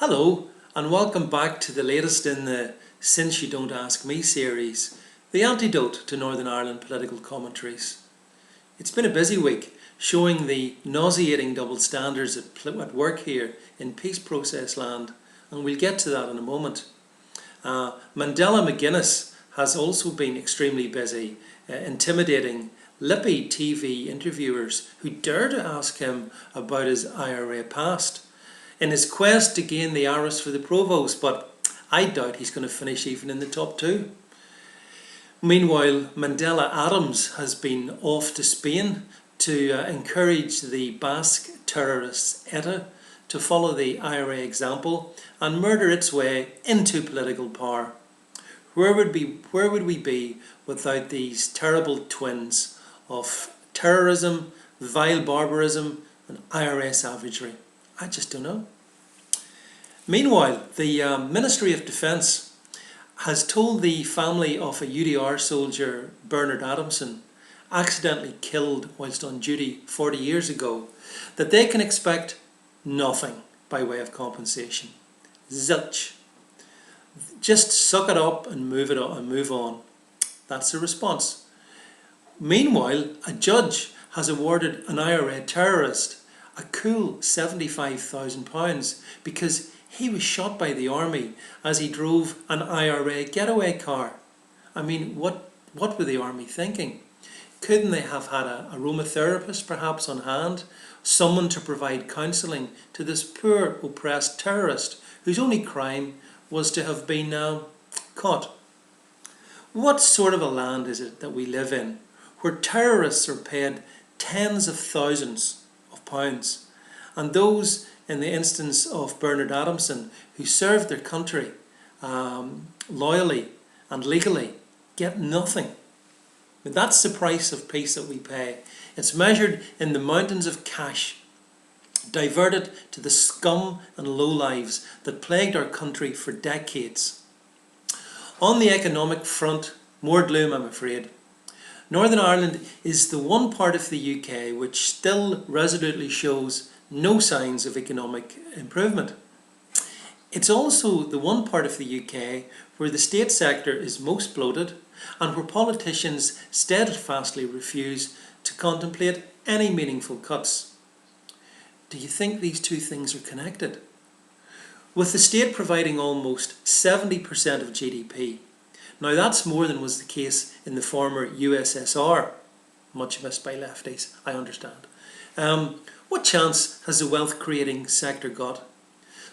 Hello and welcome back to the latest in the Since You Don't Ask Me series, the antidote to Northern Ireland political commentaries. It's been a busy week showing the nauseating double standards at work here in peace process land, and we'll get to that in a moment. Mandela McGuinness has also been extremely busy, intimidating lippy TV interviewers who dare to ask him about his IRA past in his quest to gain the arras for the provost, but I doubt he's going to finish even in the top two. Meanwhile, Mandela Adams has been off to Spain to encourage the Basque terrorists ETA to follow the IRA example and murder its way into political power. Where would we be without these terrible twins of terrorism, vile barbarism and IRA savagery? I just don't know. Meanwhile, the Ministry of Defence has told the family of a UDR soldier, Bernard Adamson, accidentally killed whilst on duty 40 years ago, that they can expect nothing by way of compensation. Zilch. Just suck it up and move on. That's the response. Meanwhile, a judge has awarded an IRA terrorist a cool £75,000 because he was shot by the army as he drove an IRA getaway car. I mean, what were the army thinking? Couldn't they have had a aromatherapist perhaps on hand? Someone to provide counselling to this poor oppressed terrorist whose only crime was to have been caught. What sort of a land is it that we live in where terrorists are paid tens of thousands of pounds, and those, in the instance of Bernard Adamson, who served their country loyally and legally, get nothing? But that's the price of peace that we pay. It's measured in the mountains of cash diverted to the scum and lowlives that plagued our country for decades. On the economic front, more gloom, I'm afraid. Northern Ireland is the one part of the UK which still resolutely shows no signs of economic improvement. It's also the one part of the UK where the state sector is most bloated and where politicians steadfastly refuse to contemplate any meaningful cuts. Do you think these two things are connected? With the state providing almost 70% of GDP, now that's more than was the case in the former USSR, much missed by lefties, I understand. What chance has the wealth creating sector got?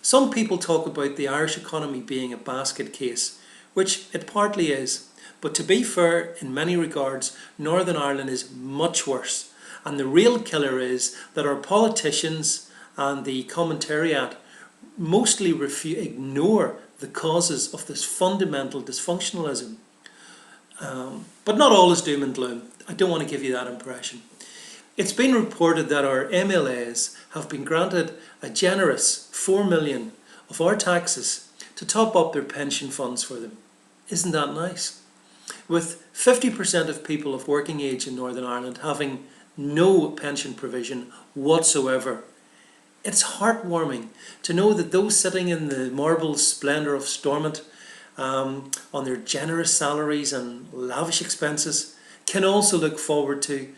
Some people talk about the Irish economy being a basket case, which it partly is, but to be fair, in many regards, Northern Ireland is much worse, and the real killer is that our politicians and the commentariat mostly ignore the causes of this fundamental dysfunctionalism. But not all is doom and gloom. I don't want to give you that impression. It's been reported that our MLAs have been granted a generous $4 million of our taxes to top up their pension funds for them. Isn't that nice? With 50% of people of working age in Northern Ireland having no pension provision whatsoever, it's heartwarming to know that those sitting in the marble splendour of Stormont on their generous salaries and lavish expenses can also look forward to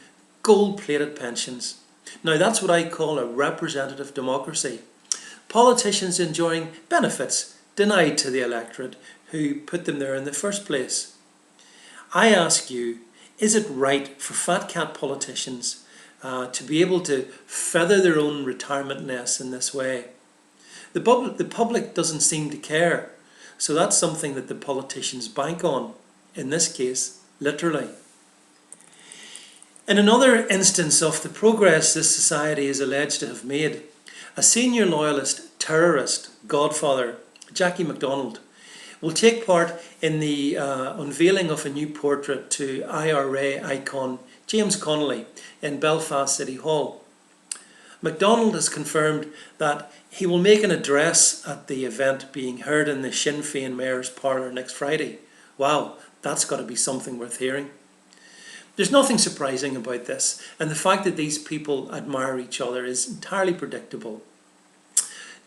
gold-plated pensions. Now that's what I call a representative democracy. Politicians enjoying benefits denied to the electorate who put them there in the first place. I ask you, is it right for fat cat politicians to be able to feather their own retirement nests in this way? The public doesn't seem to care, so that's something that the politicians bank on, in this case, literally. In another instance of the progress this society is alleged to have made, a senior loyalist terrorist godfather, Jackie MacDonald, will take part in the unveiling of a new portrait to IRA icon James Connolly in Belfast City Hall. MacDonald has confirmed that he will make an address at the event being heard in the Sinn Féin Mayor's Parlour next Friday. Wow, that's got to be something worth hearing. There's nothing surprising about this, and the fact that these people admire each other is entirely predictable.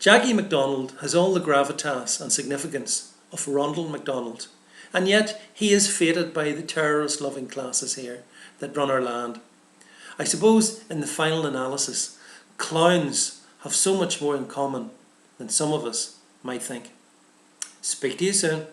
Jackie MacDonald has all the gravitas and significance of Ronald MacDonald, and yet he is fated by the terrorist-loving classes here that run our land. I suppose in the final analysis, clowns have so much more in common than some of us might think. Speak to you soon.